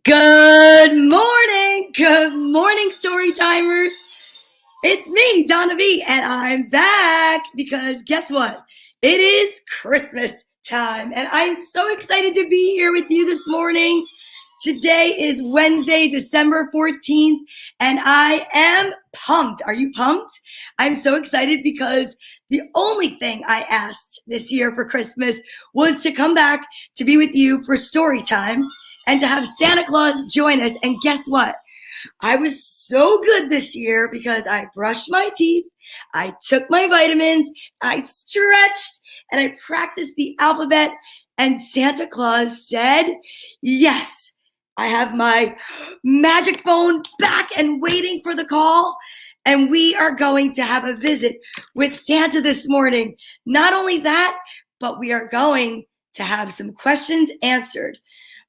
Good morning, story timers. It's me, Donna Vee, and I'm back because guess what? It is Christmas time, and I'm so excited to be here with you this morning. Today is Wednesday, December 14th, and I am pumped. Are you pumped? I'm so excited because the only thing I asked this year for Christmas was to come back to be with you for story time and to have Santa Claus join us. And guess what? I was so good this year because I brushed my teeth, I took my vitamins, I stretched, and I practiced the alphabet. And Santa Claus said, yes, I have my magic phone back and waiting for the call. And we are going to have a visit with Santa this morning. Not only that, but we are going to have some questions answered.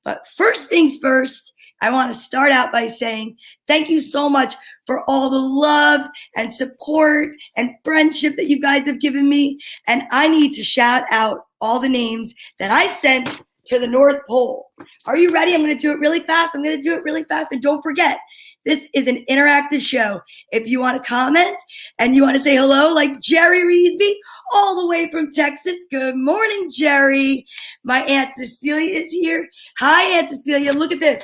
But first things first, I want to start out by saying thank you so much for all the love and support and friendship that you guys have given me. And I need to shout out all the names that I sent to the North Pole. Are you ready? I'm going to do it really fast. And don't forget, this is an interactive show. If you want to comment and you want to say hello, like Jerry Reesby, all the way from Texas. Good morning, Jerry. My Aunt Cecilia is here. Hi, Aunt Cecilia. Look at this.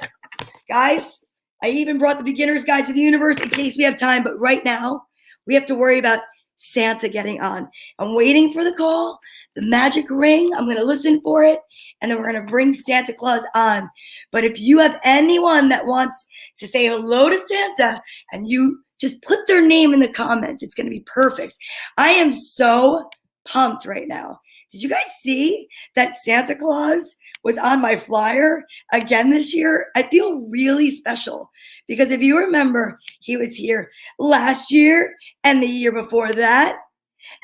Guys, I even brought the Beginner's Guide to the Universe in case we have time. But right now, we have to worry about Santa getting on. I'm waiting for the call, the magic ring. I'm going to listen for it. And then we're going to bring Santa Claus on. But if you have anyone that wants to say hello to Santa and you just put their name in the comments, it's going to be perfect. I am so pumped right now. Did you guys see that Santa Claus was on my flyer again this year? I feel really special because if you remember, he was here last year and the year before that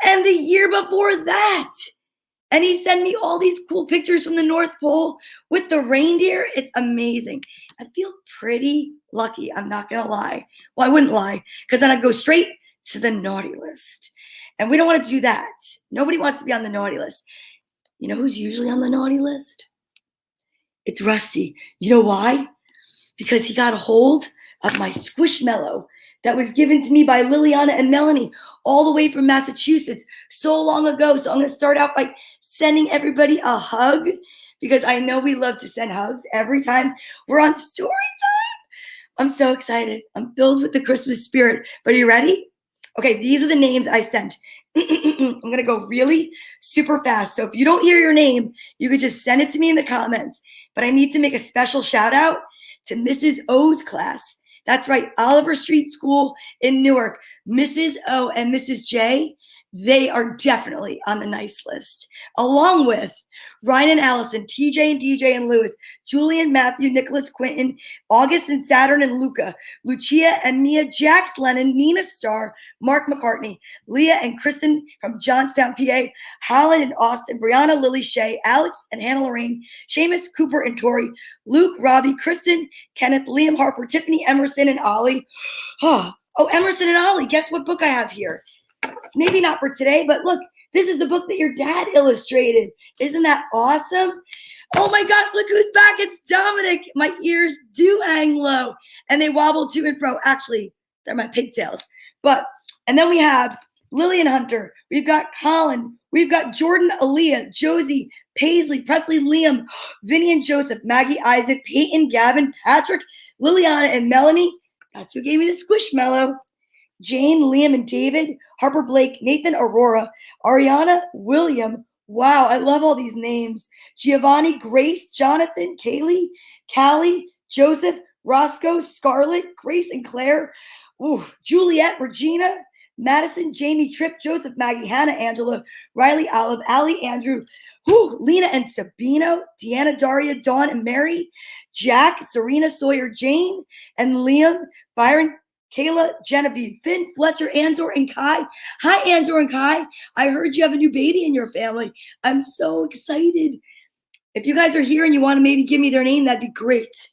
and the year before that. And he sent me all these cool pictures from the North Pole with the reindeer. It's amazing. I feel pretty lucky. I'm not going to lie. Well, I wouldn't lie because then I'd go straight to the naughty list. And we don't want to do that. Nobody wants to be on the naughty list. You know who's usually on the naughty list? It's Rusty. You know why? Because he got a hold of my Squishmallow that was given to me by Liliana and Melanie all the way from Massachusetts so long ago. So I'm going to start out by sending everybody a hug because I know we love to send hugs every time we're on story time. I'm so excited. I'm filled with the Christmas spirit. But are you ready? Okay, these are the names I sent. I'm going to go really super fast. So if you don't hear your name, you could just send it to me in the comments. But I need to make a special shout out to Mrs. O's class. That's right, Oliver Street School in Newark. Mrs. O and Mrs. J, they are definitely on the nice list, along with Ryan and Allison, TJ and DJ and Lewis, Julian, Matthew, Nicholas, Quentin, August and Saturn and Luca, Lucia and Mia, Jax Lennon, Nina Starr, Mark McCartney, Leah and Kristen from Johnstown, PA, Holland and Austin, Brianna, Lily, Shay, Alex and Hannah Lorraine, Seamus, Cooper and Tori, Luke, Robbie, Kristen, Kenneth, Liam, Harper, Tiffany, Emerson and Ollie. Oh, Emerson and Ollie, guess what book I have here? Maybe not for today, but look, this is the book that your dad illustrated. Isn't that awesome? Oh my gosh, look who's back. It's Dominic. My ears do hang low and they wobble to and fro. Actually, they're my pigtails. And then we have Lillian Hunter. We've got Colin. We've got Jordan, Aaliyah, Josie, Paisley, Presley, Liam, Vinny and Joseph, Maggie, Isaac, Peyton, Gavin, Patrick, Liliana, and Melanie. That's who gave me the Squishmallow. Jane, Liam, and David, Harper, Blake, Nathan, Aurora, Ariana, William. Wow, I love all these names. Giovanni, Grace, Jonathan, Kaylee, Callie, Joseph, Roscoe, Scarlett, Grace, and Claire. Ooh, Juliet, Regina, Madison, Jamie, Tripp, Joseph, Maggie, Hannah, Angela, Riley, Olive, Allie, Andrew, Lena and Sabino, Deanna, Daria, Dawn, and Mary, Jack, Serena, Sawyer, Jane, and Liam, Byron, Kayla, Genevieve, Finn, Fletcher, Anzor, and Kai. Hi, Anzor and Kai. I heard you have a new baby in your family. I'm so excited. If you guys are here and you want to maybe give me their name, that'd be great.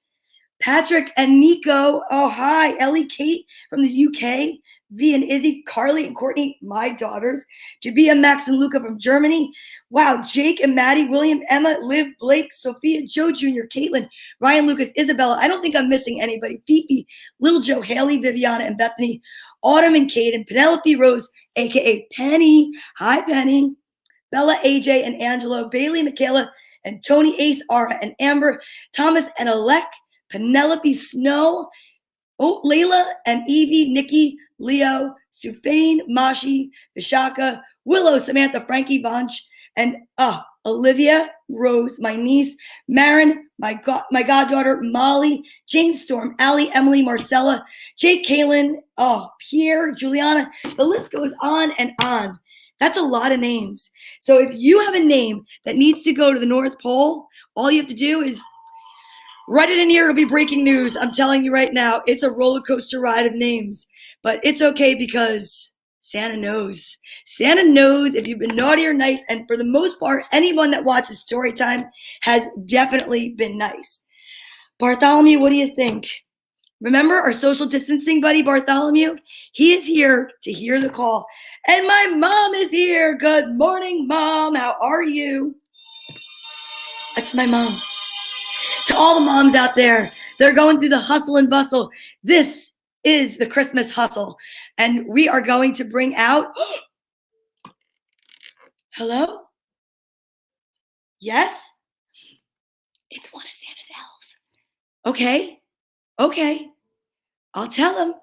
Patrick and Nico. Oh, hi. Ellie, Kate from the UK. Vee and Izzy, Carly and Courtney, my daughters, Jabia, Max, and Luca from Germany. Wow, Jake and Maddie, William, Emma, Liv, Blake, Sophia, Joe Jr., Caitlin, Ryan, Lucas, Isabella. I don't think I'm missing anybody. Fifi, Little Joe, Haley, Viviana, and Bethany, Autumn and Caden, Penelope Rose, aka Penny. Hi, Penny. Bella, AJ, and Angelo, Bailey, Michaela, and Tony, Ace, Ara, and Amber, Thomas, and Alec, Penelope, Snow, Layla, and Evie, Nikki, Leo, Sufane, Mashi, Vishaka, Willow, Samantha, Frankie, Vanch, and Olivia, Rose, my niece, Marin, my goddaughter, Molly, Jane Storm, Allie, Emily, Marcella, Jake, Kaylin, Pierre, Juliana. The list goes on and on. That's a lot of names. So if you have a name that needs to go to the North Pole, all you have to do is write it in here. It'll be breaking news. I'm telling you right now, it's a roller coaster ride of names. But it's okay because Santa knows. Santa knows if you've been naughty or nice. And for the most part, anyone that watches Storytime has definitely been nice. Bartholomew, what do you think? Remember our social distancing buddy, Bartholomew? He is here to hear the call. And my mom is here. Good morning, Mom. How are you? That's my mom. To all the moms out there, they're going through the hustle and bustle. This is the Christmas hustle. And we are going to bring out... Hello? Yes? It's one of Santa's elves. Okay. I'll tell him.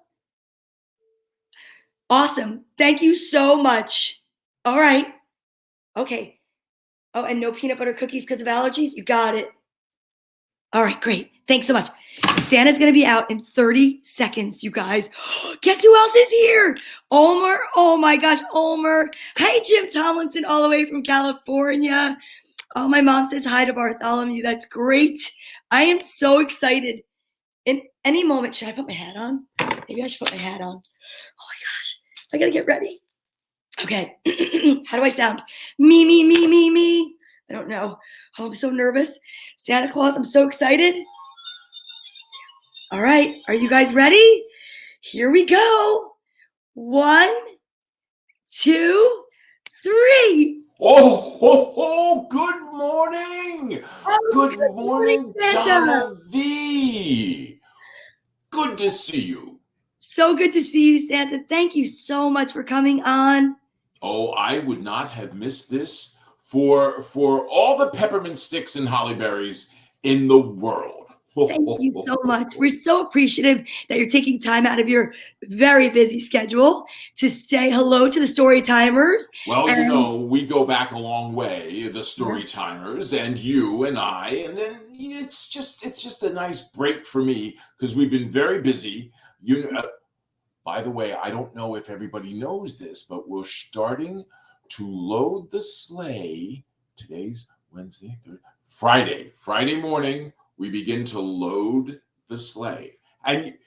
Awesome. Thank you so much. All right. Okay. Oh, and no peanut butter cookies because of allergies? You got it. All right, great. Thanks so much. Santa's going to be out in 30 seconds, you guys. Guess who else is here? Omer. Oh, my gosh, Omer. Hey, Jim Tomlinson, all the way from California. Oh, my mom says hi to Bartholomew. That's great. I am so excited. In any moment, should I put my hat on? Maybe I should put my hat on. Oh, my gosh. I got to get ready. Okay. How do I sound? Me. I don't know. Oh, I'm so nervous. Santa Claus, I'm so excited. All right. Are you guys ready? Here we go. 1, 2, 3. Oh, good morning. Good morning, Donna Vee. Good to see you. So good to see you, Santa. Thank you so much for coming on. Oh, I would not have missed this for all the peppermint sticks and holly berries in the world. Thank you so much. We're so appreciative that you're taking time out of your very busy schedule to say hello to the Storytimers. Well, we go back a long way, the Storytimers, and you and I, and then it's just a nice break for me because we've been very busy. By the way, I don't know if everybody knows this, but we're starting to load the sleigh. Today's Wednesday, Friday morning. We begin to load the sleigh. And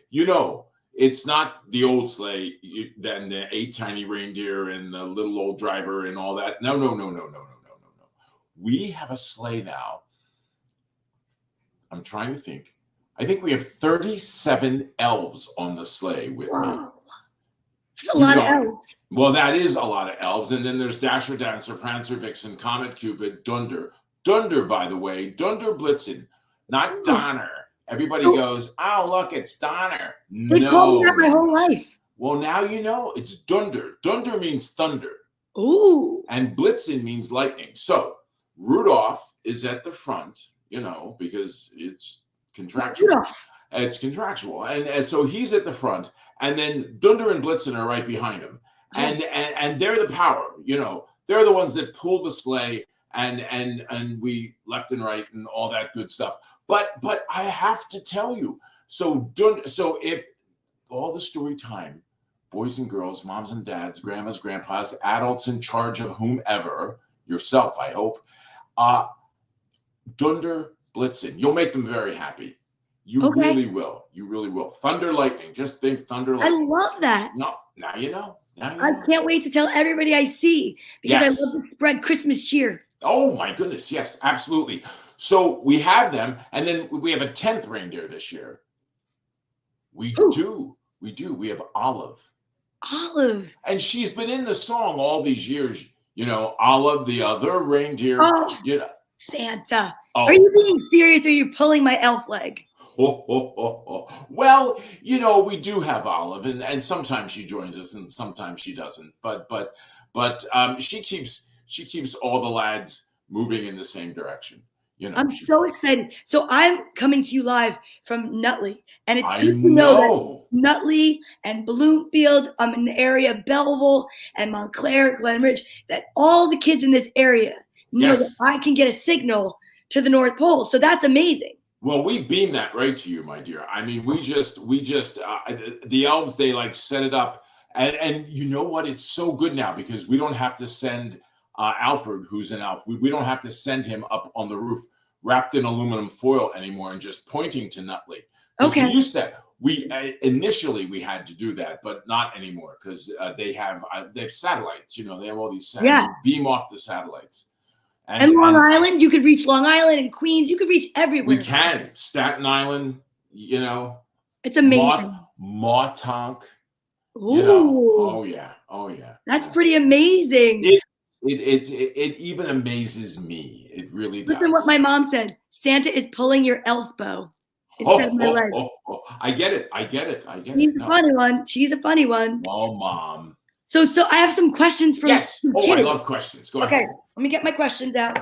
it's not the old sleigh, then the 8 tiny reindeer and the little old driver and all that. No. We have a sleigh now. I'm trying to think. I think we have 37 elves on the sleigh with me. That's a lot of elves. Well, that is a lot of elves. And then there's Dasher, Dancer, Prancer, Vixen, Comet, Cupid, Dunder. Dunder, by the way, Dunder Blitzen. Not Donner. Everybody goes, oh, look, it's Donner. They called me that my whole life. Well, now you know it's Dunder. Dunder means thunder. Ooh. And Blitzen means lightning. So Rudolph is at the front, because it's contractual. Rudolph. It's contractual. And so he's at the front. And then Dunder and Blitzen are right behind him. And they're the power. They're the ones that pull the sleigh and we left and right and all that good stuff. But I have to tell you, so if all the story time, boys and girls, moms and dads, grandmas, grandpas, adults in charge of whomever, yourself, I hope, Dunder, Blitzen, you'll make them very happy. You really will. You really will. Thunder, lightning. Just think thunder, lightning. I love that. No, now you know. I can't wait to tell everybody I see because I love to spread Christmas cheer. Oh my goodness, yes, absolutely. So we have them, and then we have a 10th reindeer this year. We do. We have Olive. Olive. And she's been in the song all these years. Olive, the other reindeer. Oh, You know, Santa. Are oh, you being serious or are you pulling my elf leg? Well, we do have Olive, and sometimes she joins us, and sometimes she doesn't. But she keeps all the lads moving in the same direction. I'm She so does. excited. So I'm coming to you live from Nutley, and it's I good to know that know. Nutley and Bloomfield, I'm in the area of Belleville and Montclair, Glenridge, that all the kids in this area know that Yes. I can get a signal to the North Pole. So that's amazing. Well, we beam that right to you, my dear. I mean, the elves, they like set it up, and you know what? It's so good now because we don't have to send Alfred, who's an elf. We don't have to send him up on the roof wrapped in aluminum foil anymore and just pointing to Nutley. Because Okay. we used to, initially we had to do that, but not anymore because they have satellites. They have all these Yeah. you beam off the satellites. And Long Island, you could reach Long Island and Queens. You could reach everywhere. We can. Staten Island, It's amazing. Montauk, Ooh. Oh yeah. That's pretty amazing. It even amazes me. It really does. Listen what my mom said. Santa is pulling your elf bow instead of my leg. I get it. She's a funny one. She's a funny one. Oh, Mom. So I have some questions from Yes. kids. I love questions. Go ahead. Okay, let me get my questions out.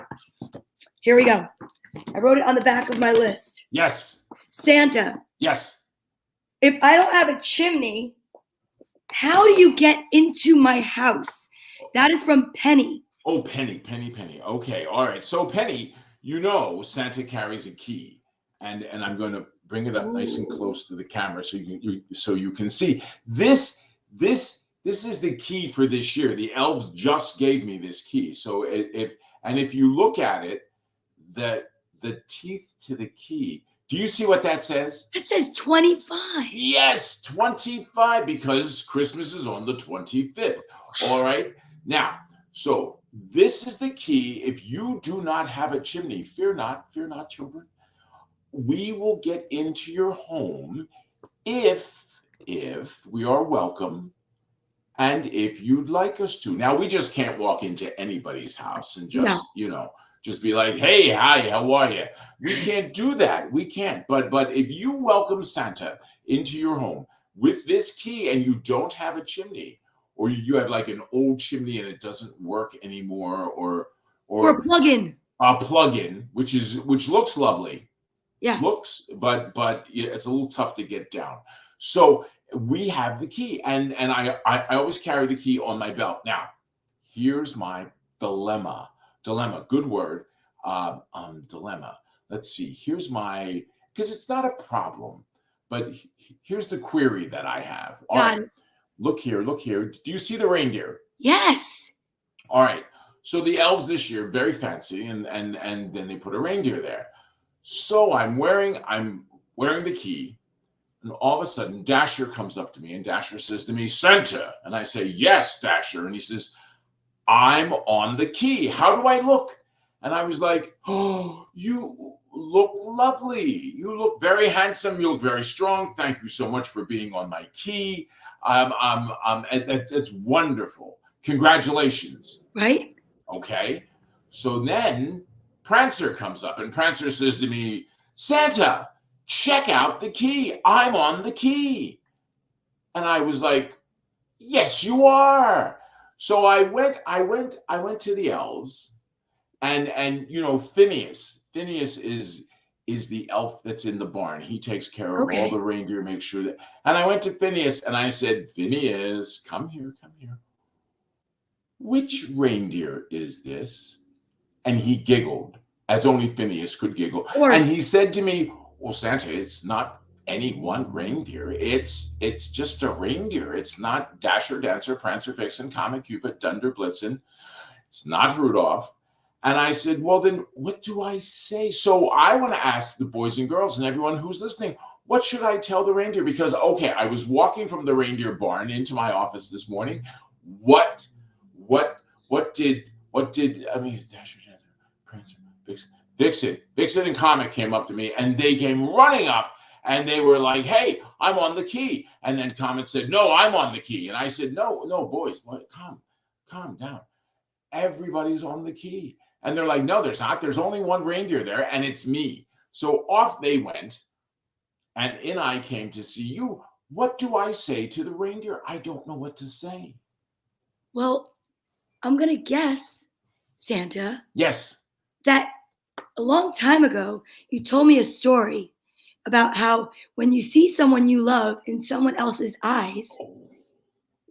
Here we go. I wrote it on the back of my list. Yes. Santa. Yes. If I don't have a chimney, how do you get into my house? That is from Penny. Oh, Penny. Okay. All right. So Penny, Santa carries a key, and I'm going to bring it up nice and close to the camera so you can see this. This is the key for this year. The elves just gave me this key. So if you look at it, the teeth to the key. Do you see what that says? It says 25. Yes, 25, because Christmas is on the 25th. All right. Now, so this is the key. If you do not have a chimney, fear not, children. We will get into your home if we are welcome. And if you'd like us to. Now, we just can't walk into anybody's house and just, just be like, hey, hi, how are you? We can't do that. We can't. But if you welcome Santa into your home with this key and you don't have a chimney, or you have like an old chimney and it doesn't work anymore, or a plug-in. A plug-in, which looks lovely. Yeah. But it's a little tough to get down. So we have the key, and I always carry the key on my belt. Now, here's my dilemma. Good word. Dilemma. Let's see. Here's because it's not a problem, but here's the query that I have. All right. Look here. Do you see the reindeer? Yes. All right. So the elves this year, very fancy, and then they put a reindeer there. So I'm wearing the key. And all of a sudden, Dasher comes up to me, and Dasher says to me, Santa. And I say, yes, Dasher. And he says, I'm on the key. How do I look? And I was like, oh, you look lovely. You look very handsome. You look very strong. Thank you so much for being on my key. It's wonderful. Congratulations. Right? Okay. So then Prancer comes up, and Prancer says to me, Santa, check out the key. I'm on the key. And I was like, yes, you are. So I went to the elves, and Phineas is the elf that's in the barn. He takes care of all the reindeer, makes sure that. And I went to Phineas and I said, Phineas, come here. Which reindeer is this? And he giggled, as only Phineas could giggle. And he said to me, well, Santa, it's not any one reindeer. It's just a reindeer. It's not Dasher, Dancer, Prancer, Vixen, Comet, Cupid, Dunder, Blitzen. It's not Rudolph. And I said, well, then what do I say? So I want to ask the boys and girls and everyone who's listening, what should I tell the reindeer? Because, okay, I was walking from the reindeer barn into my office this morning. What did Dasher, Dancer, Prancer, Vixen and Comet came up to me, and they came running up, And they were like, hey, I'm on the key. And then Comet said, no, I'm on the key. And I said, no, boys, what? Calm down. Everybody's on the key. And they're like, no, there's not. There's only one reindeer there, and it's me. So off they went, and in I came to see you. What do I say to the reindeer? I don't know what to say. Well, I'm going to guess, Santa. Yes. That a long time ago, you told me a story about how when you see someone you love in someone else's eyes,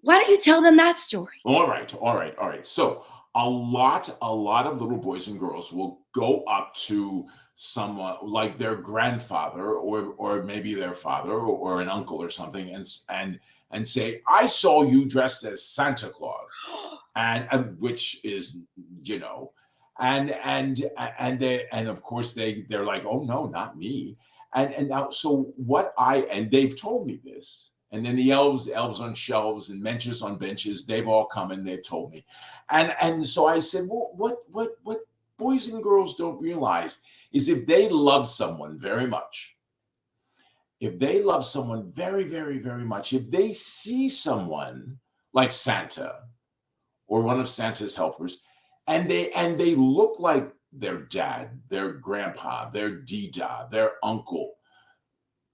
why don't you tell them that story? All right. So a lot of little boys and girls will go up to someone like their grandfather or maybe their father or an uncle or something and say, I saw you dressed as Santa Claus, and which is, and of course they're like, oh no, not me. And now, so and they've told me this. And then the elves on shelves and benches on benches, they've all come and they've told me. And so I said, well, what boys and girls don't realize is if they love someone very much, if they love someone very, very, very much, if they see someone like Santa or one of Santa's helpers, and they look like their dad, their grandpa, their dee-dah, their uncle,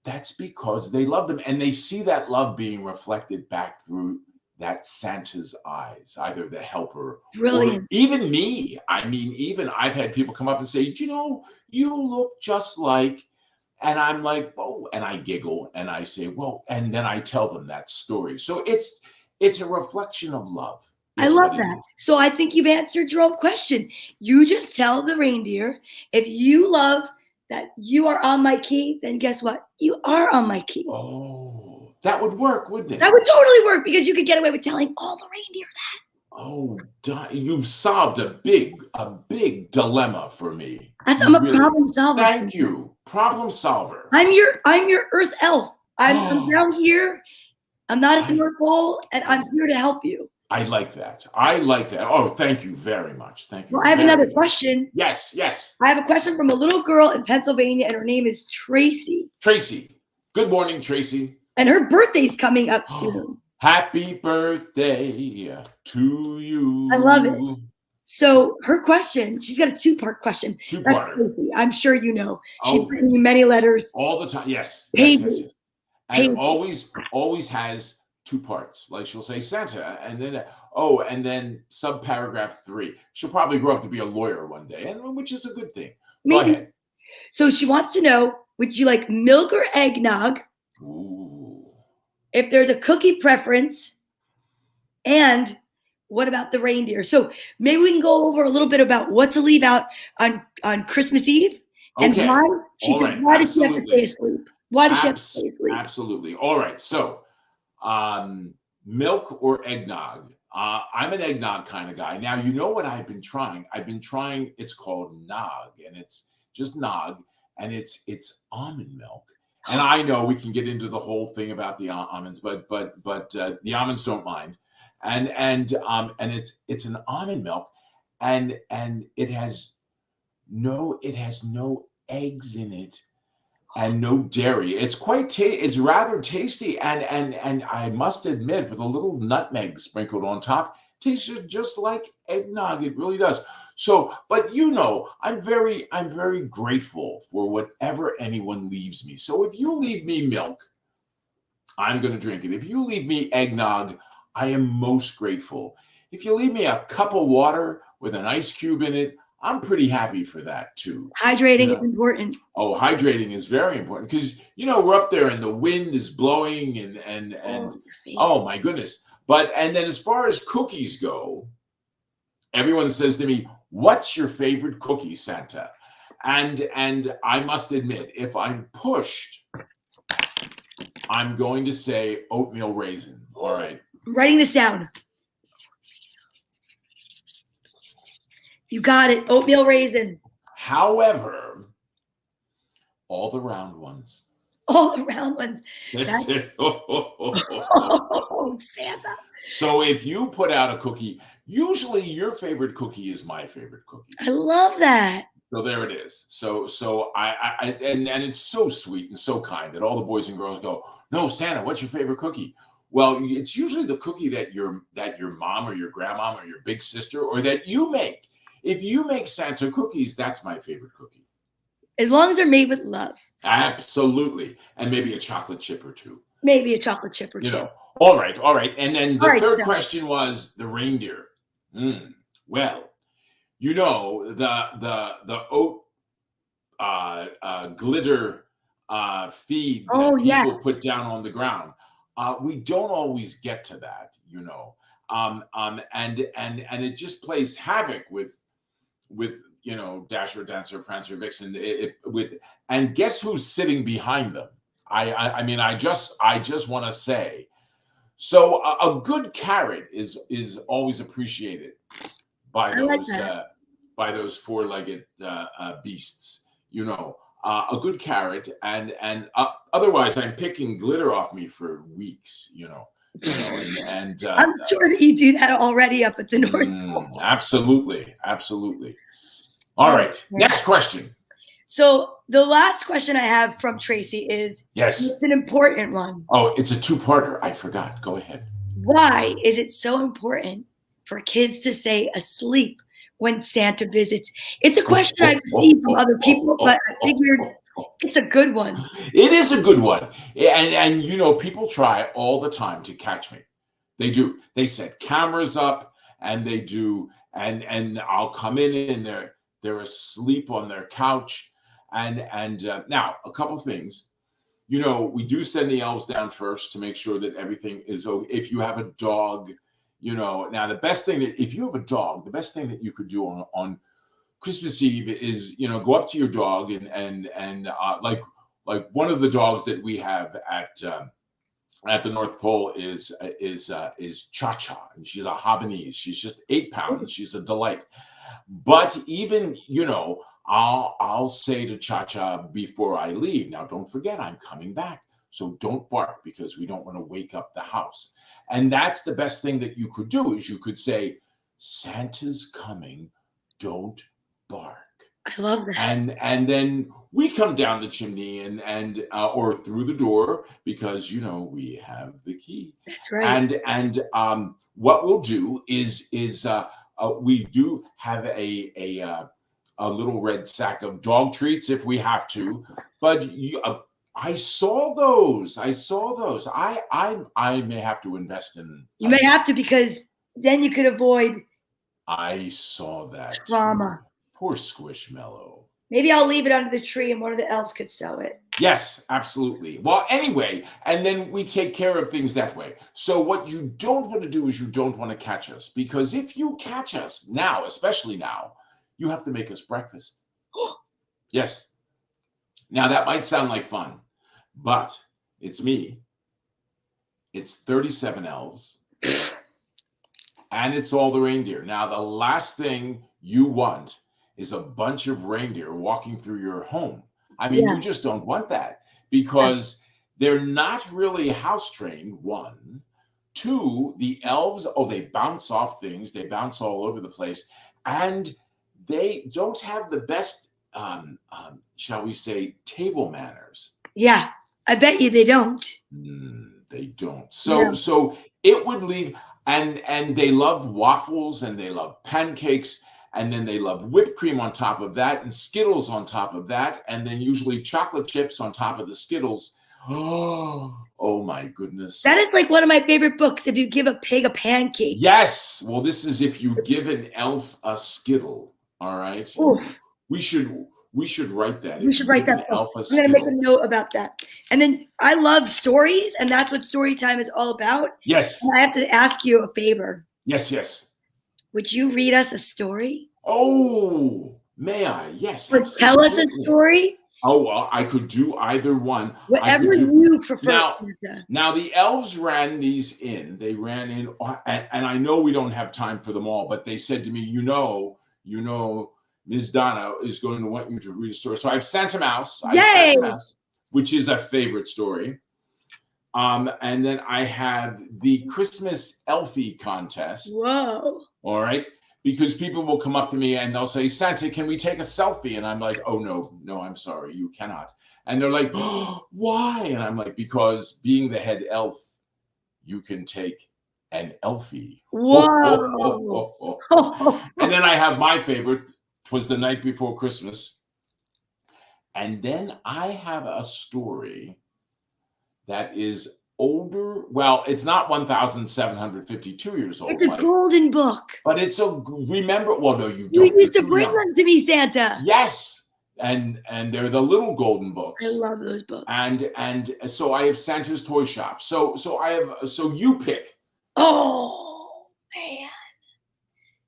that's because they love them, and they see that love being reflected back through that Santa's eyes, either the helper Brilliant. or even me. I mean, even I've had people come up and say, you look just like, and I'm like, oh, and I giggle and I say, well, and then I tell them that story. So it's a reflection of love. I love that. So I think you've answered your own question. You just tell the reindeer, if you love that you are on my key, then guess what? You are on my key. Oh, that would work, wouldn't it? That would totally work because you could get away with telling all the reindeer that. Oh, you've solved a big dilemma for me. I'm a problem solver. Thank you, problem solver. I'm your Earth elf. I'm down here. I'm not at the North Pole, and I'm here to help you. I like that. Oh, thank you very much. Thank you. Well, I have another question. Yes. I have a question from a little girl in Pennsylvania, and her name is Tracy. Tracy. Good morning, Tracy. And her birthday's coming up soon. Happy birthday to you. I love it. So her question, she's got a two-part question. Two-part. I'm sure you know. She's written you many letters. All the time. Yes. And always has two parts. Like she'll say Santa, and then subparagraph 3. She'll probably grow up to be a lawyer one day, and which is a good thing. Maybe. Go ahead. So she wants to know, would you like milk or eggnog? Ooh. If there's a cookie preference, and what about the reindeer? So maybe we can go over a little bit about what to leave out on Christmas Eve. And okay. why she said, why did she have to stay asleep? Why did she have to stay asleep? Absolutely. All right. So milk or eggnog. I'm an eggnog kind of guy. Now, you know what I've been trying? It's called nog, and it's just nog, and it's almond milk. And I know we can get into the whole thing about the almonds, but the almonds don't mind. And it's an almond milk, and it has no eggs in it. And no dairy. It's it's rather tasty, and I must admit, with a little nutmeg sprinkled on top, tastes just like eggnog. It really does. So, but I'm very grateful for whatever anyone leaves me. So if you leave me milk, I'm going to drink it. If you leave me eggnog, I am most grateful. If you leave me a cup of water with an ice cube in it, I'm pretty happy for that too. Hydrating is important. Oh, hydrating is very important because we're up there and the wind is blowing and oh my goodness. And then as far as cookies go, everyone says to me, "What's your favorite cookie, Santa?" And I must admit, if I'm pushed, I'm going to say oatmeal raisin. All right. I'm writing this down. You got it. Oatmeal raisin. However, all the round ones. All the round ones. Oh, Santa. So if you put out a cookie, usually your favorite cookie is my favorite cookie. I love that. So there it is. So and it's so sweet and so kind that all the boys and girls go, no, Santa, what's your favorite cookie? Well, it's usually the cookie that your mom or your grandmom or your big sister or that you make. If you make Santa cookies, that's my favorite cookie. As long as they're made with love. Absolutely. And maybe a chocolate chip or two. Maybe a chocolate chip or two. You know. All right. And then the third so question was the reindeer. Well, you know, the oat glitter feed that people put down on the ground. We don't always get to that, you know. And it just plays havoc with you know, Dasher, Dancer, Prancer, Vixen. And guess who's sitting behind them? I mean, I just want to say, so a good carrot is always appreciated by those four-legged beasts. You know, a good carrot, and otherwise, I'm picking glitter off me for weeks. You know, and I'm sure that you do that already up at the North Pole. Absolutely. All right, next question. So the last question I have from Tracy is, yes, it's an important one. Oh, it's a two-parter. I forgot. Go ahead. Why is it so important for kids to stay asleep when Santa visits? It's a question I've received from other people, but I figured it's a good one. It is a good one. And you know, people try all the time to catch me. They do. They set cameras up and they do, and I'll come in and they're asleep on their couch. And now a couple things. You know, we do send the elves down first to make sure that everything is okay. If you have a dog, you know, now the best thing that if you have a dog, the best thing that you could do on Christmas Eve is, you know, go up to your dog and like one of the dogs that we have at the North Pole is Cha-Cha, and she's a Havanese. She's just 8 pounds. She's a delight. But even, you know, I'll say to Cha-Cha before I leave, now don't forget I'm coming back, so don't bark because we don't want to wake up the house. And that's the best thing that you could do is you could say, Santa's coming, don't bark. I love that. And then we come down the chimney and or through the door because, you know, we have the key. That's right. And what we'll do is we do have a little red sack of dog treats if we have to, but I saw those. I may have to invest in. You may have to, because then you could avoid. I saw that trauma. Too. Poor Squishmallow. Maybe I'll leave it under the tree and one of the elves could sew it. Yes, absolutely. Well, anyway, and then we take care of things that way. So what you don't want to do is you don't want to catch us, because if you catch us now, especially now, you have to make us breakfast. Yes. Now that might sound like fun, but it's me. It's 37 elves. And it's all the reindeer. Now, the last thing you want is a bunch of reindeer walking through your home. I mean, you just don't want that, because they're not really house trained, one. Two, the elves, they bounce off things. They bounce all over the place. And they don't have the best, shall we say, table manners. Yeah, I bet you they don't. They don't. So it would leave, and they love waffles and they love pancakes, and then they love whipped cream on top of that and Skittles on top of that, and then usually chocolate chips on top of the Skittles. Oh my goodness. That is like one of my favorite books, If You Give a Pig a Pancake. Yes. Well, this is If You Give an Elf a Skittle. All right. Oof. We should write that. We should write that. I'm going to make a note about that. And then I love stories, and that's what story time is all about. Yes. And I have to ask you a favor. Yes. Would you read us a story? Oh, may I? Yes. Tell us a story. Oh, well, I could do either one. Whatever you prefer. Now, the elves ran these in. They ran in, and I know we don't have time for them all, but they said to me, you know, Ms. Donna is going to want you to read a story. So I have Santa Mouse. Which is a favorite story. And then I have the Christmas Elfie contest. Whoa. All right. because people will come up to me and they'll say, Santa, can we take a selfie? And I'm like, oh, no, I'm sorry, you cannot. And they're like, oh, why? And I'm like, because being the head elf, you can take an elfie. Whoa. And then I have my favorite. 'Twas the night before Christmas. And then I have a story that is older. Well, it's not 1,752 years old. It's a golden book. But it's remember, well, no, you You don't. used to bring them to me, Santa. Yes. And they're the little golden books. I love those books. And so I have Santa's Toy Shop. So you pick. Oh, man.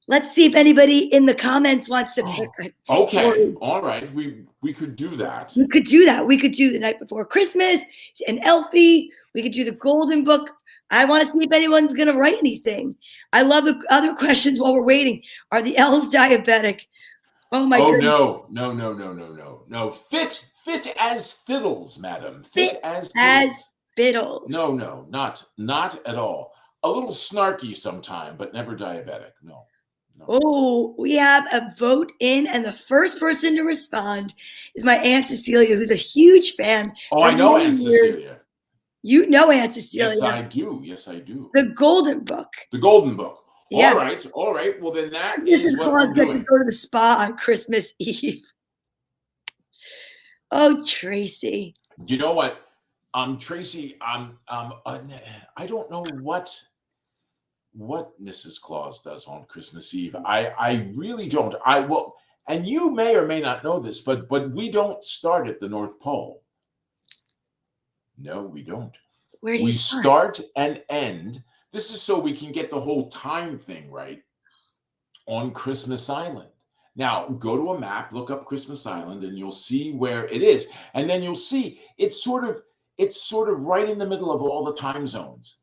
Let's see if anybody in the comments wants to pick a story. Okay, all right. We could do that. We could do that. We could do the night before Christmas, an Elfie. We could do the golden book. I want to see if anyone's going to write anything. I love the other questions while we're waiting. Are the elves diabetic? Oh my goodness. No. Fit as fiddles, madam. Fit as fiddles. No, not at all. A little snarky sometime, but never diabetic. No. Oh, we have a vote in, and the first person to respond is my Aunt Cecilia, who's a huge fan. Oh, I know Aunt Cecilia. You know Aunt Cecilia. Yes, I do. The Golden Book. The Golden Book. Yeah. All right. Well, then that Mrs. is what Claus we're gets doing. to go to the spa on Christmas Eve. Oh, Tracy. Do you know what? Tracy, I don't know what Mrs. Claus does on Christmas Eve. I really don't. And you may or may not know this, but we don't start at the North Pole. No, we don't. Where do you start and end? This is so we can get the whole time thing right on Christmas Island. Now, go to a map, look up Christmas Island, and you'll see where it is. And then you'll see it's sort of right in the middle of all the time zones.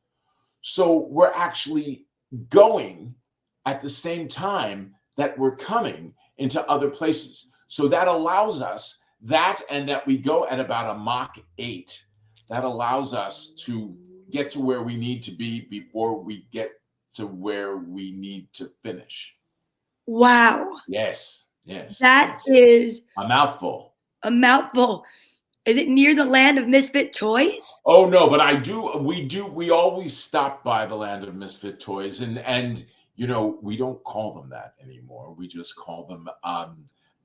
So we're actually going at the same time that we're coming into other places. So that allows us and that we go at about a Mach 8. That allows us to get to where we need to be before we get to where we need to finish. Wow. Yes. That is a mouthful. A mouthful. Is it near the land of misfit toys? Oh no, but we always stop by the land of misfit toys, and we don't call them that anymore. We just call them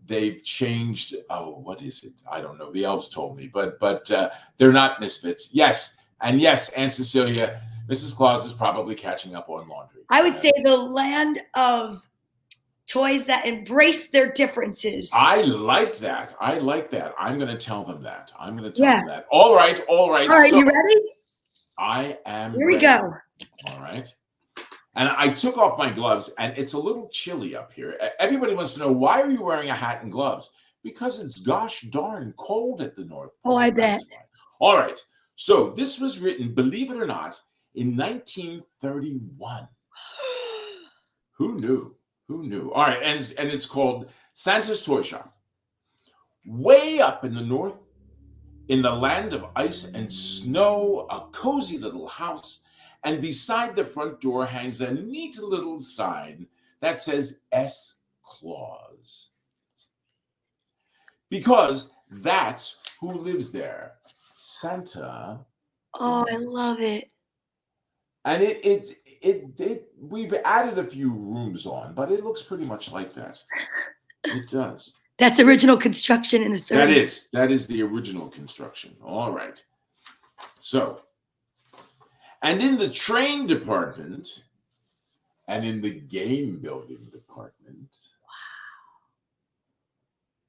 they've changed. Oh, what is it? I don't know. The elves told me, but they're not misfits. Yes, Aunt Cecilia, Mrs. Claus is probably catching up on laundry. I would say the land of toys that embrace their differences. I like that. I'm going to tell them that. Them that. All right. All right, so you ready? I am ready. Here we go. All right. And I took off my gloves, and it's a little chilly up here. Everybody wants to know, why are you wearing a hat and gloves? Because it's gosh darn cold at the North Pole. Oh, I bet. All right. So this was written, believe it or not, in 1931. Who knew? All right, and it's called Santa's Toy Shop. Way up in the north, in the land of ice and snow, a cozy little house, and beside the front door hangs a neat little sign that says S. Claus. Because that's who lives there, Santa. Oh, I love it. And we've added a few rooms on, but it looks pretty much like that. It does. That's original construction in the 30s. That is the original construction. All right. So, and in the train department and in the game building department,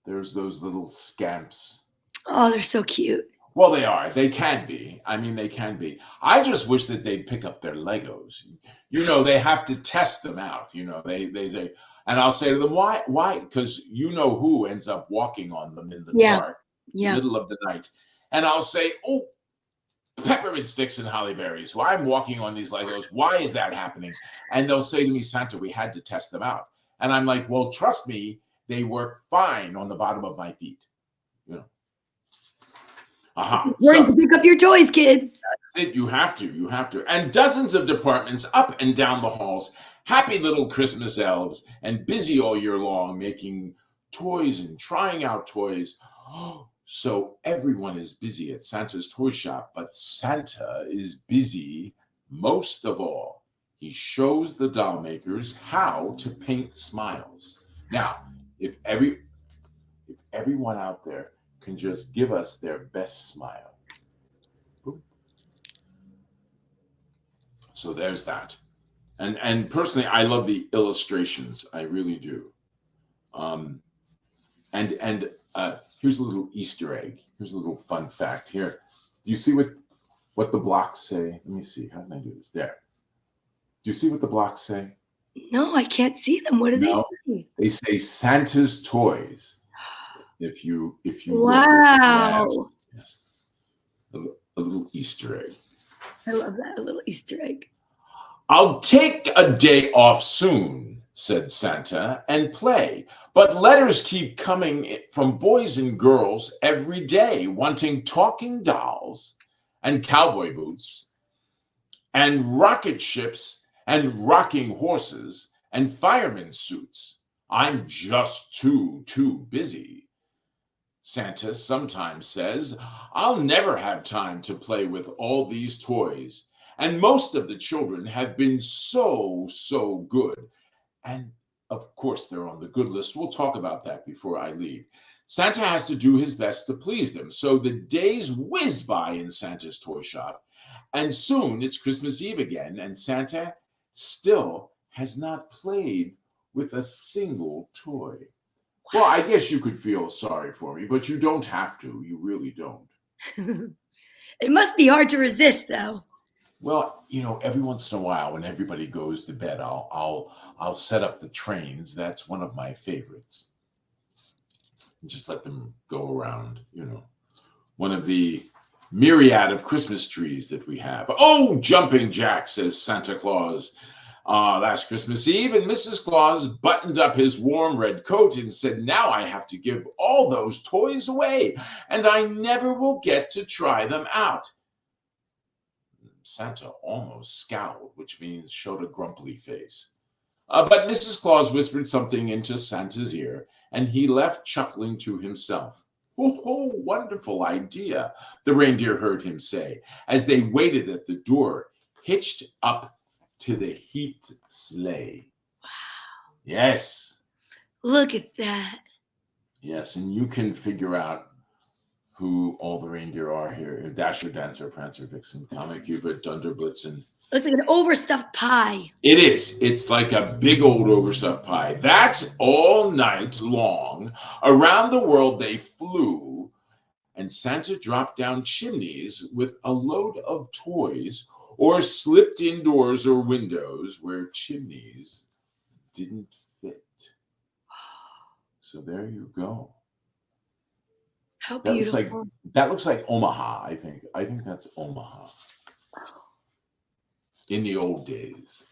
there's those little scamps. Oh, they're so cute. Well, they are. They can be. I mean, they can be. I just wish that they'd pick up their Legos. They have to test them out. They say, and I'll say to them, why? Because who ends up walking on them in the dark, middle of the night. And I'll say, oh, peppermint sticks and holly berries. Well, I'm walking on these Legos. Why is that happening? And they'll say to me, Santa, we had to test them out. And I'm like, well, trust me, they work fine on the bottom of my feet. Learn to pick up your toys, kids. That's it. You have to. And dozens of departments up and down the halls happy little Christmas elves, and busy all year long making toys and trying out toys. So everyone is busy at Santa's toy shop, but Santa is busy most of all. He shows the doll makers how to paint smiles. Now, if everyone out there can just give us their best smile. So there's that. And personally, I love the illustrations. I really do. Um, and here's a little Easter egg. Here's a little fun fact. Here, do you see what the blocks say? Let me see. How can I do this? There. Do you see what the blocks say? No, I can't see them. What do they say? They say Santa's toys. If you Wow. look, yes, a little Easter egg. I love that, a little Easter egg. I'll take a day off soon, said Santa, and play. But letters keep coming from boys and girls every day, wanting talking dolls and cowboy boots and rocket ships and rocking horses and fireman suits. I'm just too busy. Santa sometimes says, I'll never have time to play with all these toys. And most of the children have been so good. And of course, they're on the good list. We'll talk about that before I leave. Santa has to do his best to please them. So the days whiz by in Santa's toy shop. And soon it's Christmas Eve again. And Santa still has not played with a single toy. Well, I guess you could feel sorry for me, but you don't have to. You really don't. It must be hard to resist, though. Well, every once in a while, when everybody goes to bed, I'll set up the trains. That's one of my favorites. And just let them go around. One of the myriad of Christmas trees that we have. Oh, jumping jack, says Santa Claus. Last Christmas Eve, and Mrs. Claus buttoned up his warm red coat and said, now I have to give all those toys away, and I never will get to try them out. Santa almost scowled, which means showed a grumpy face. But Mrs. Claus whispered something into Santa's ear, and he left chuckling to himself. Oh, wonderful idea, the reindeer heard him say, as they waited at the door, hitched up to the heaped sleigh. Wow. Yes. Look at that. Yes, and you can figure out who all the reindeer are here. Dasher, Dancer, Prancer, Vixen, Comet, Cupid, Dunder, Blitzen. Looks like an overstuffed pie. It is. It's like a big old overstuffed pie. That's all night long. Around the world they flew, and Santa dropped down chimneys with a load of toys, or slipped indoors or windows where chimneys didn't fit. So there you go. How beautiful. That looks like Omaha, I think. I think that's Omaha. In the old days.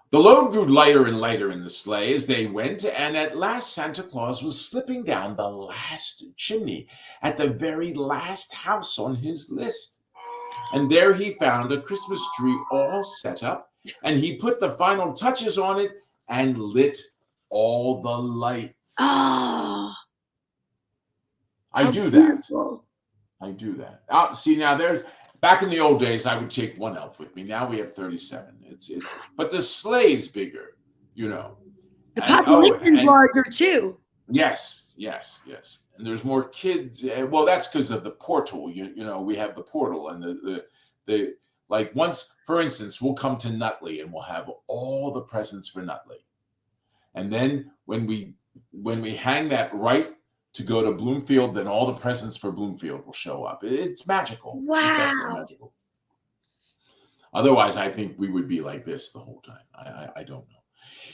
The load grew lighter and lighter in the sleigh as they went, and at last Santa Claus was slipping down the last chimney at the very last house on his list. And there he found a Christmas tree all set up, and he put the final touches on it and lit all the lights. Oh, I do that. I do that. See, now back in the old days, I would take one elf with me. Now we have 37. But the sleigh's bigger, The population's larger too. Yes. And there's more kids. Well, that's because of the portal. We have the portal, and the like. Once, for instance, we'll come to Nutley, and we'll have all the presents for Nutley, and then when we hang that right to go to Bloomfield, then all the presents for Bloomfield will show up. It's magical. Wow. It's absolutely magical. Otherwise, I think we would be like this the whole time. I don't know.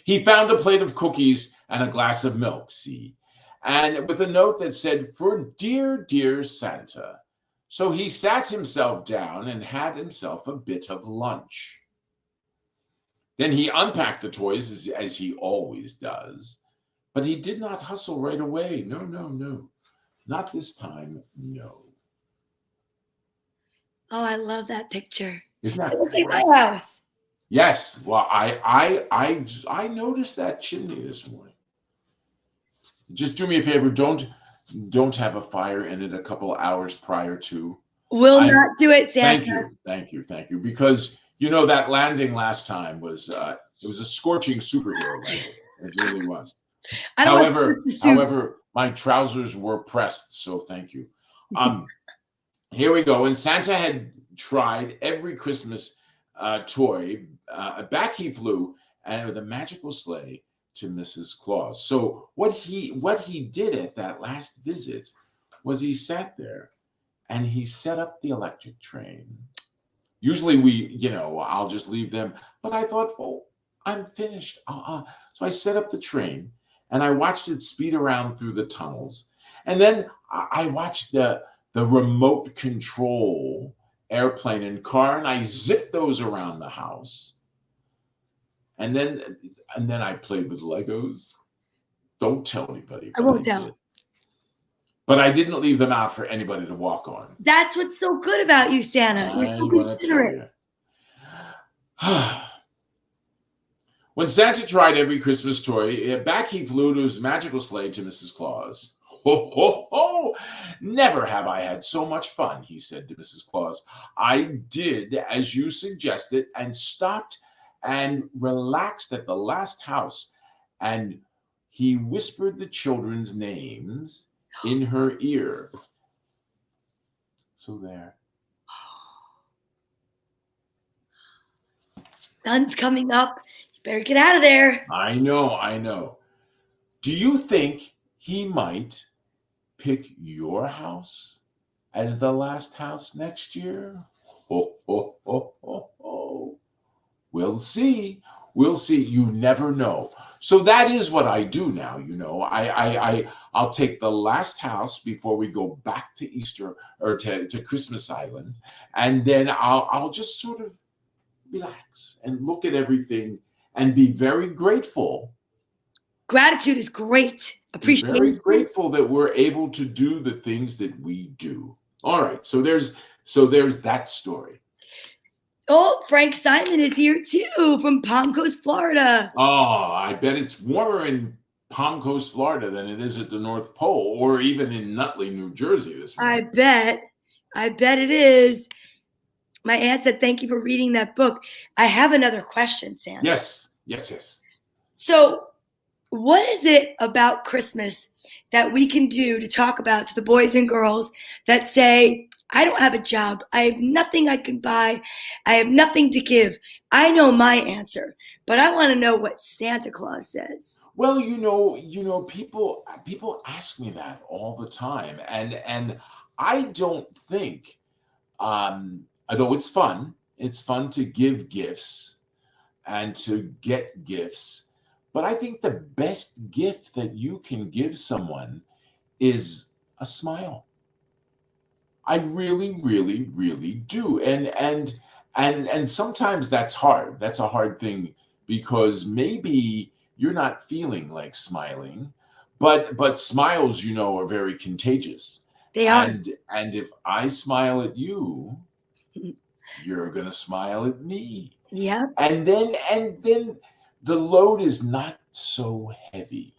He found a plate of cookies and a glass of milk. See. And with a note that said, for dear, dear Santa. So he sat himself down and had himself a bit of lunch. Then he unpacked the toys as he always does, but he did not hustle right away. No. Not this time, no. Oh, I love that picture. Isn't that it looks great? Like my house. Yes. Well, I noticed that chimney this morning. Just do me a favor. Don't have a fire in it a couple hours prior to. Will I not do it, Santa. thank you, because you know that landing last time was it was a scorching superhero landing. It really was. I don't want to put the suit. However, my trousers were pressed, so thank you. Here we go. And Santa had tried every Christmas toy. Back he flew, and with a magical sleigh to Mrs. Claus. So what he did at that last visit was he sat there and he set up the electric train. Usually I'll just leave them, but I thought, well, I'm finished. So I set up the train and I watched it speed around through the tunnels, and then I watched the remote control airplane and car, and I zipped those around the house. And then I played with Legos. Don't tell anybody. I won't tell. But I didn't leave them out for anybody to walk on. That's what's so good about you, Santa. You're so considerate. When Santa tried every Christmas toy, back he flew to his magical sleigh to Mrs. Claus. Ho, ho, ho! Never have I had so much fun, he said to Mrs. Claus. I did as you suggested and stopped and relaxed at the last house. And he whispered the children's names in her ear. So there. Sun's coming up. You better get out of there. I know. Do you think he might pick your house as the last house next year? Ho, ho, ho, ho, ho. We'll see. You never know. So that is what I do now. I'll take the last house before we go back to Easter or to Christmas Island, and then I'll just sort of relax and look at everything and be very grateful. Gratitude is great. Appreciate. Very grateful that we're able to do the things that we do. All right, so there's that story. Oh, Frank Simon is here too from Palm Coast, Florida. Oh, I bet it's warmer in Palm Coast, Florida than it is at the North Pole or even in Nutley, New Jersey this morning. I bet it is. My aunt said, thank you for reading that book. I have another question, Santa. Yes. So what is it about Christmas that we can do to talk about to the boys and girls that say, I don't have a job. I have nothing I can buy. I have nothing to give. I know my answer, but I want to know what Santa Claus says. Well, people ask me that all the time, and I don't think, although it's fun to give gifts and to get gifts, but I think the best gift that you can give someone is a smile. I really, really, really do. And sometimes that's hard. That's a hard thing because maybe you're not feeling like smiling, but smiles, are very contagious. They are. And if I smile at you, you're gonna smile at me. Yeah. And then the load is not so heavy,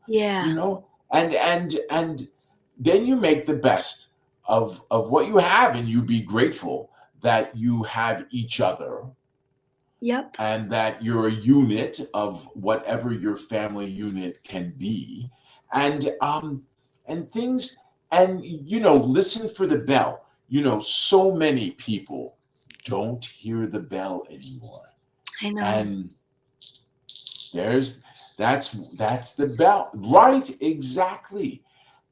Yeah. And then you make the best of what you have, and you be grateful that you have each other. Yep. And that you're a unit of whatever your family unit can be. And things, and listen for the bell. So many people don't hear the bell anymore. I know. And that's the bell. Right, exactly.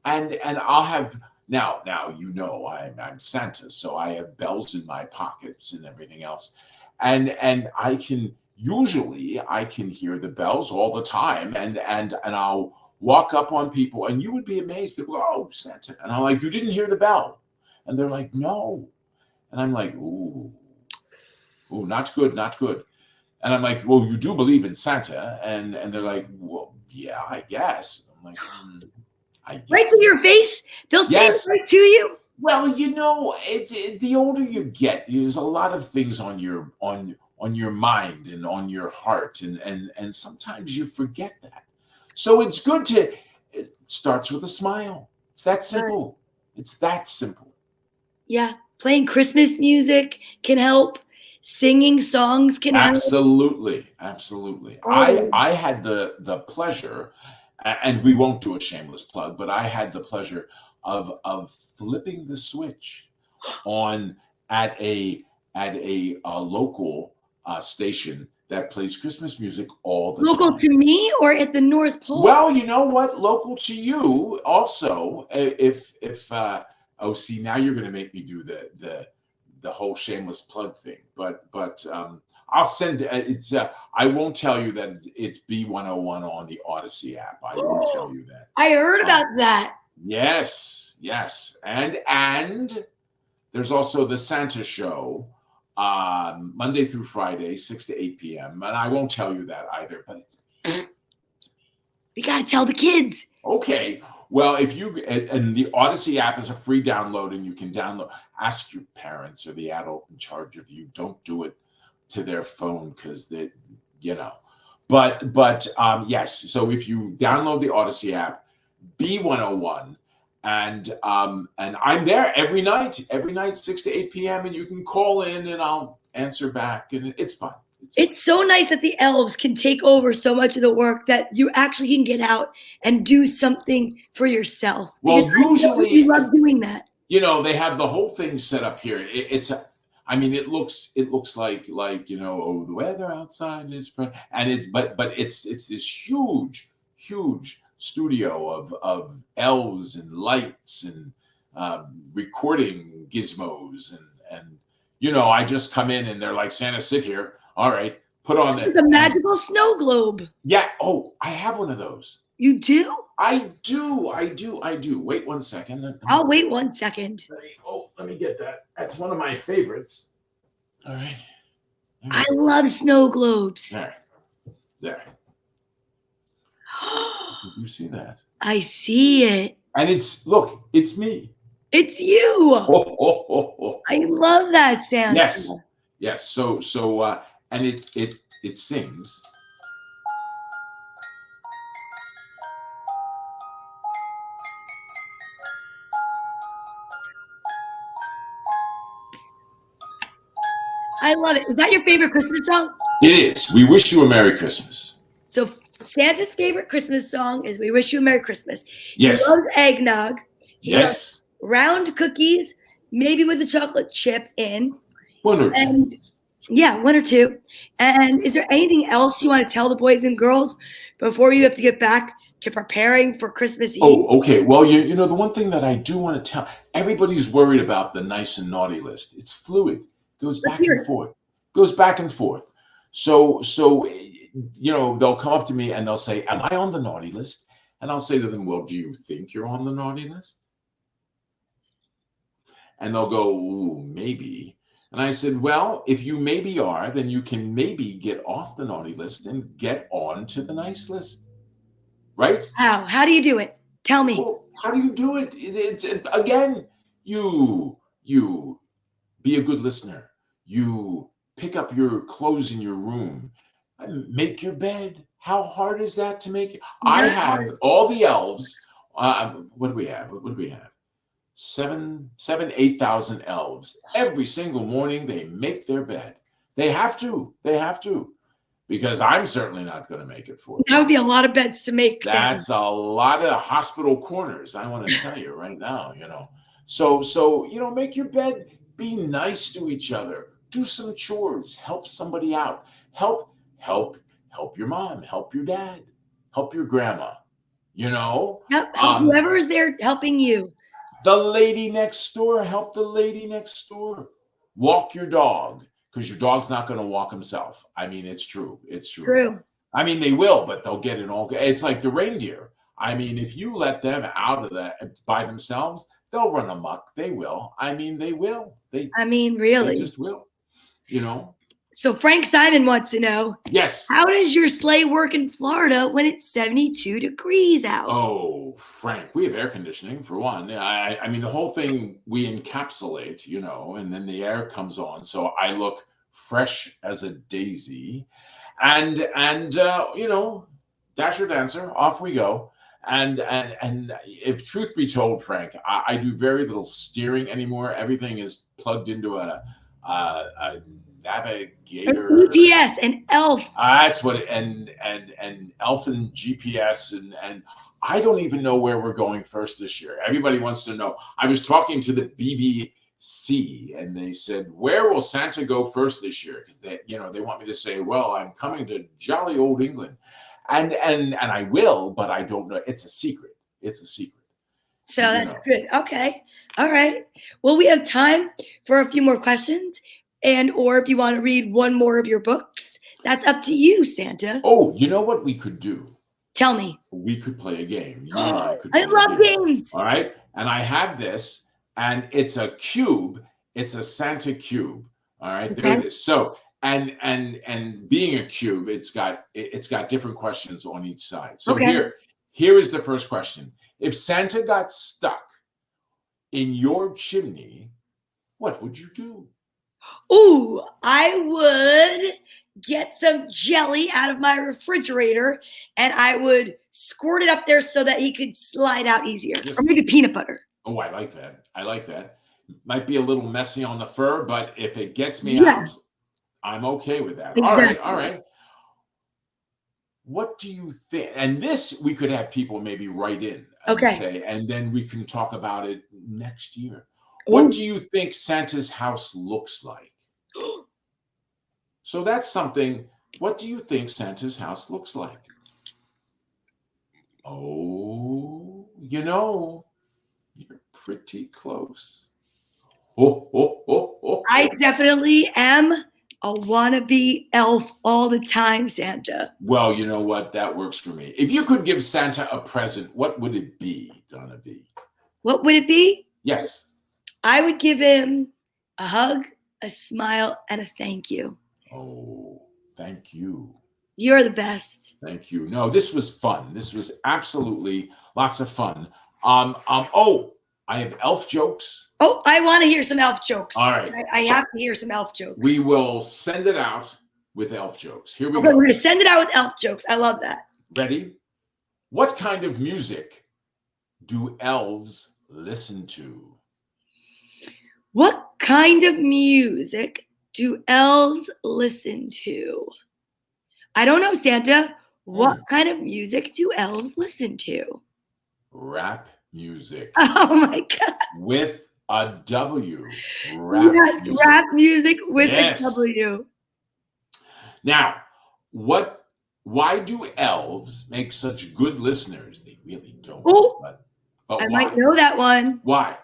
And I'll have now I'm Santa, so I have bells in my pockets and everything else. And I can hear the bells all the time, and I'll walk up on people, and you would be amazed. People go, "Oh, Santa," and I'm like, "You didn't hear the bell?" And they're like, "No," and I'm like, "Ooh, not good." And I'm like, "Well, you do believe in Santa?" And they're like, "Well, yeah, I guess." I'm like, I guess. Right to your face? They'll say it right to you? Well, the older you get, there's a lot of things on your mind and on your heart, and sometimes you forget that. So it's good to, it starts with a smile. It's that simple. It's that simple. Yeah, playing Christmas music can help. Singing songs can help. Absolutely, absolutely. I had the pleasure, and we won't do a shameless plug, but I had the pleasure of flipping the switch on at a local station that plays Christmas music all the Local time. to me or at the North Pole? Well, you know what? Local to you also. If oh, see, now you're going to make me do the whole shameless plug thing. But I'll send it's. I won't tell you that it's B101 on the Odyssey app. I won't tell you that. I heard about that. Yes, yes, and there's also the Santa Show, Monday through Friday, 6 to 8 p.m. And I won't tell you that either, but it's We got to tell the kids. okay. Well, if you, and the Odyssey app is a free download, and you can download, ask your parents or the adult in charge of you. Don't do it to their phone, because they, you know, but yes. So if you download the Odyssey app, B101, and I'm there every night, 6 to 8 p.m. and you can call in and I'll answer back, and it's fun. It's so nice that the elves can take over so much of the work that you actually can get out and do something for yourself. Well, Because usually you love doing that. You know, they have the whole thing set up here. It's a, I mean, it looks like you know, oh, the weather outside is fun, and it's but it's this huge studio of elves and lights and recording gizmos, and you know, I just come in and they're like, Santa, sit here. All right, put on The magical snow globe. Yeah. Oh, I have one of those. You do? I do. Wait 1 second. I'll wait 1 second. Let me get that. That's one of my favorites. All right. I love snow globes. There. You see that? I see it. And it's me. It's you. I love that, Santa. Yes. So and it sings. I love it. Is that your favorite Christmas song? It is. We wish you a Merry Christmas. So Santa's favorite Christmas song is "We Wish You a Merry Christmas." Yes. He loves eggnog. He Yes. loves round cookies, maybe with a chocolate chip in. One or two. And yeah, one or two. And is there anything else you want to tell the boys and girls before you have to get back to preparing for Christmas Eve? Oh, okay. Well, you know, the one thing that I do want to tell, everybody's worried about the nice and naughty list. It's fluid. It goes back and forth. So you know, they'll come up to me and they'll say, am I on the naughty list? And I'll say to them, well, do you think you're on the naughty list? And they'll go, ooh, maybe. And I said, well, if you maybe are, then you can maybe get off the naughty list and get on to the nice list. Right? How do you do it? Tell me. Well, how do you do it? It's again, you be a good listener. You pick up your clothes in your room, make your bed. How hard is that to make? I have all the elves. What do we have? 8,000 elves. Every single morning they make their bed. They have to, because I'm certainly not going to make it for them. That would be a lot of beds to make. That's a lot of hospital corners, I want to tell you right now, you know. So you know, make your bed, be nice to each other, do some chores, help somebody out, help your mom, help your dad, help your grandma, you know. Help whoever is there helping you. The lady next door, help the lady next door. Walk your dog, because your dog's not going to walk himself. I mean, it's true. True. I mean, they will, but they'll get in all. It's like the reindeer. I mean, if you let them out of that by themselves, they'll run amok. They will. I mean, they will. Really. They just will. You know. So Frank Simon wants to know. Yes. How does your sleigh work in Florida when it's 72 degrees out? Oh, Frank, we have air conditioning for one. I mean, the whole thing we encapsulate, you know, and then the air comes on. So I look fresh as a daisy. And Dasher Dancer, off we go. And if truth be told, Frank, I do very little steering anymore. Everything is plugged into a navigator. An EPS, an elf. That's what and elf and GPS and I don't even know where we're going first this year. Everybody wants to know. I was talking to the BBC and they said, where will Santa go first this year? Because they want me to say, well, I'm coming to jolly old England. And I will, but I don't know. It's a secret. It's a secret. So that's good. Okay. All right. Well, we have time for a few more questions, or if you want to read one more of your books, that's up to you, Santa. Oh, you know what we could do? Tell me. We could play a game. You and I could play I love games. All right. And I have this, and it's a cube. It's a Santa cube. All right. There it is. So and being a cube, it's got different questions on each side. So here is the first question. If Santa got stuck in your chimney, what would you do? Ooh, I would get some jelly out of my refrigerator and I would squirt it up there so that he could slide out easier. Or maybe peanut butter. Oh, I like that. I like that. Might be a little messy on the fur, but if it gets me out, I'm okay with that. Exactly. All right. What do you think? And this, we could have people maybe write in and say, and then we can talk about it next year. Ooh. What do you think Santa's house looks like? So that's something. What do you think Santa's house looks like? Oh, you're pretty close. I definitely am a wannabe elf all the time, Santa. Well, you know what? That works for me. If you could give Santa a present, what would it be, Donna Vee? What would it be? Yes. I would give him a hug, a smile, and a thank you. Oh, thank you. You're the best. Thank you. No, this was fun. This was absolutely lots of fun. Oh, I have elf jokes. Oh, I want to hear some elf jokes. All right. I have to hear some elf jokes. We will send it out with elf jokes. Here we go. We're going to send it out with elf jokes. I love that. Ready? What kind of music do elves listen to? What kind of music do elves listen to? I don't know, Santa. What kind of music do elves listen to? Rap music. Oh my God. With a W. Rap music. Rap music with a W. Now, why do elves make such good listeners? They really don't. Oh, but I might know that one. Why?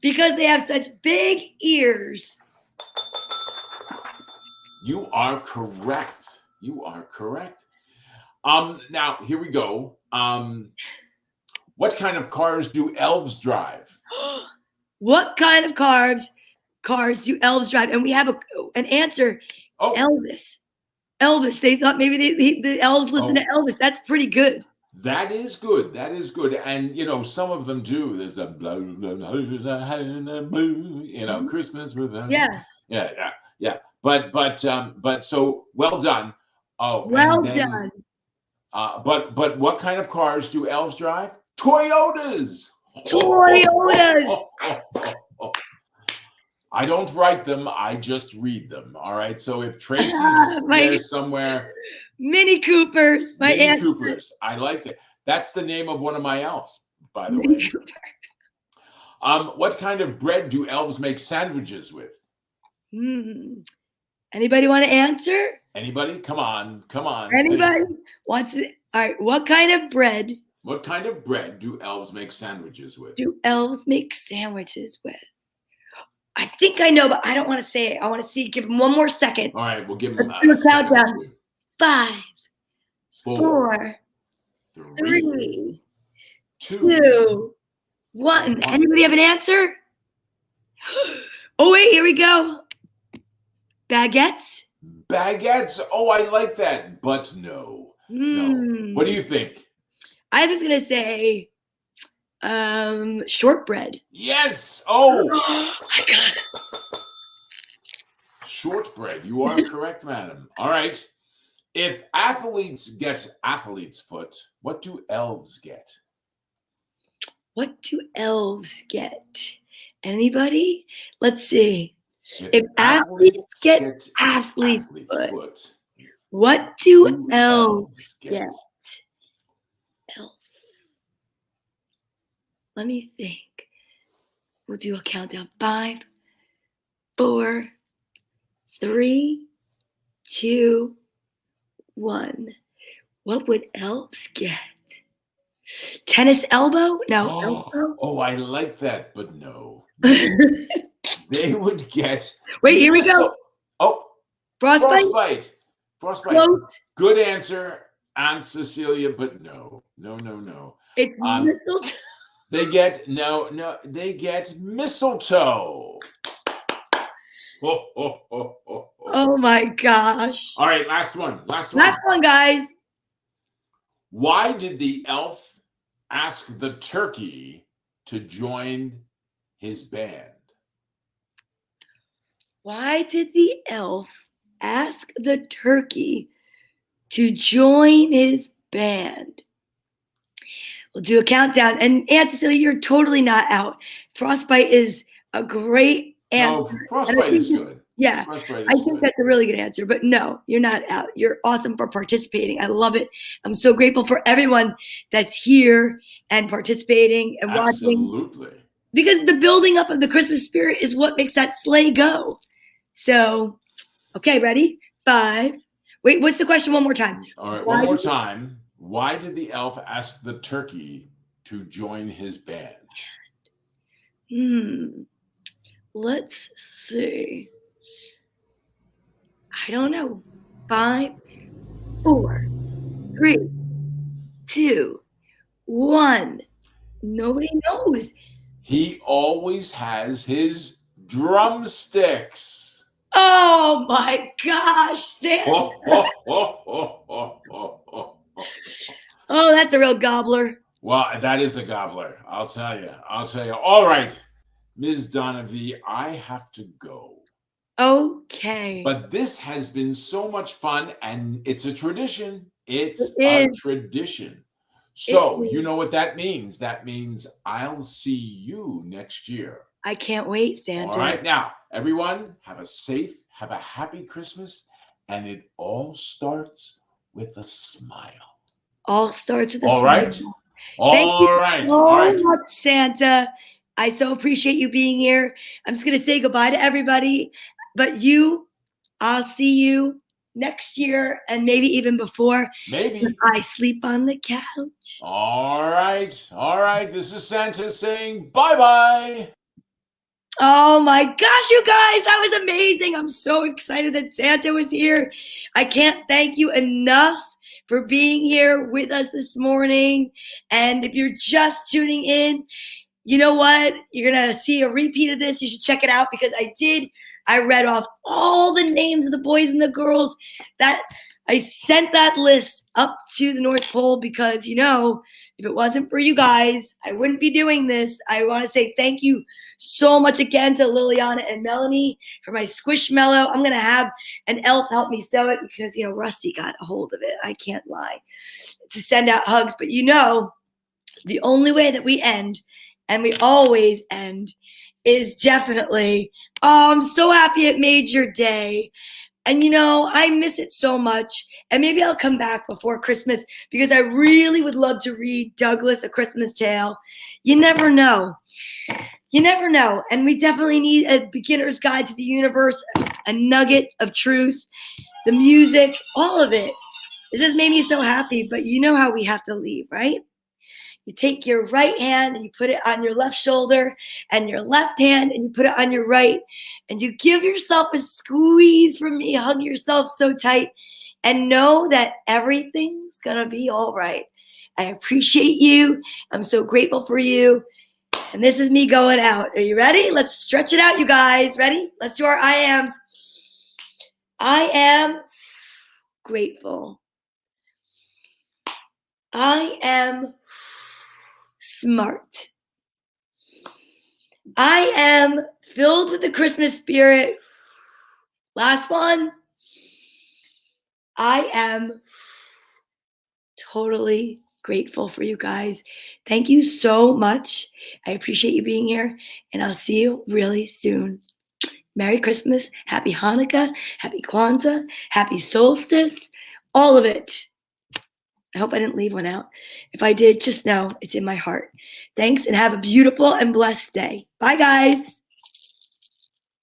Because they have such big ears. You are correct. You are correct. Now, here we go. What kind of cars do elves drive? What kind of cars do elves drive? And we have an answer. Oh. Elvis. They thought maybe the elves listen to Elvis. That's pretty good. That is good. That is good. And, some of them do. There's a Christmas with them. Yeah. Yeah. But so well done. Oh, well done. But what kind of cars do elves drive? Toyotas. I don't write them. I just read them. All right. So if Tracy's there somewhere. Mini Coopers. Mini Coopers. I like it. That's the name of one of my elves, by the way. What kind of bread do elves make sandwiches with? Anybody want to answer? Anybody? Come on. Anybody wants to? All right. What kind of bread? What kind of bread do elves make sandwiches with? I think I know, but I don't want to say it. I want to see. Give him one more second. All right, we'll give him a countdown. 5, 4, 3, 2, 1. Anybody have an answer? Oh wait, here we go. Baguettes. Oh, I like that, but no. What do you think? I was gonna say shortbread. Yes. Oh. I got it. shortbread. You are correct, madam. All right. If athletes get athlete's foot, what do elves get? What do elves get? Anybody? Let's see. If athletes get athlete's foot, what do elves get? Elf. Let me think. We'll do a countdown. 5, 4, 3, 2, 1. What would elves get? Tennis elbow? No. Elbow? Oh, I like that, but no. They would get. Wait, here we go. Oh, frostbite. Close. Good answer, Aunt Cecilia, but no. It's mistletoe. They get They get mistletoe. Oh my gosh. All right, last one, guys. Why did the elf ask the turkey to join his band? Why did the elf ask the turkey to join his band? We'll do a countdown. And Aunt Cecilia, you're totally not out. Frostbite is a great answer. No, frostbite is good. Yeah, I think that's a really good answer. But no, you're not out. You're awesome for participating. I love it. I'm so grateful for everyone that's here and participating and watching. Absolutely. Because the building up of the Christmas spirit is what makes that sleigh go. So, okay, ready? 5. Wait, what's the question one more time? All right, one more time. Why did the elf ask the turkey to join his band? Let's see. I don't know. 5, 4, 3, 2, 1. Nobody knows. He always has his drumsticks. Oh my gosh, Santa. Oh, that's a real gobbler. Well, that is a gobbler. I'll tell you. All right, Ms. Donna Vee, I have to go. Okay. But this has been so much fun, and it's a tradition. It's It a tradition. So you know what that means. That means I'll see you next year. I can't wait, Santa. All right, now, everyone, have a happy Christmas, and it all starts with a smile. All starts with a smile. Thank you so All right. much, Santa. I so appreciate you being here. I'm just going to say goodbye to everybody. But I'll see you next year and maybe even before. Maybe. I sleep on the couch. All right. This is Santa saying bye-bye. Oh my gosh, you guys, that was amazing. I'm so excited that Santa was here. I can't thank you enough for being here with us this morning. And if you're just tuning in, you know what? You're going to see a repeat of this. You should check it out because I read off all the names of the boys and the girls that I sent that list up to the North Pole because, if it wasn't for you guys, I wouldn't be doing this. I want to say thank you so much again to Liliana and Melanie for my Squishmallow. I'm going to have an elf help me sew it because, Rusty got a hold of it. I can't lie. To send out hugs. But the only way that we end, and we always end, is definitely, oh, I'm so happy it made your day. And I miss it so much. And maybe I'll come back before Christmas because I really would love to read Douglas, A Christmas Tale. You never know. And we definitely need a beginner's guide to the universe, a nugget of truth, the music, all of it. This has made me so happy, but you know how we have to leave, right? You take your right hand and you put it on your left shoulder and your left hand and you put it on your right and you give yourself a squeeze from me. Hug yourself so tight and know that everything's going to be all right. I appreciate you. I'm so grateful for you. And this is me going out. Are you ready? Let's stretch it out, you guys. Ready? Let's do our I ams. I am grateful. I am smart. I am filled with the Christmas spirit, Last one. I am totally grateful for you guys. Thank you so much. I appreciate you being here, and I'll see you really soon. Merry Christmas, Happy Hanukkah, Happy Kwanzaa, Happy Solstice, all of it. I hope I didn't leave one out. If I did, just know it's in my heart. Thanks, and have a beautiful and blessed day. Bye, guys.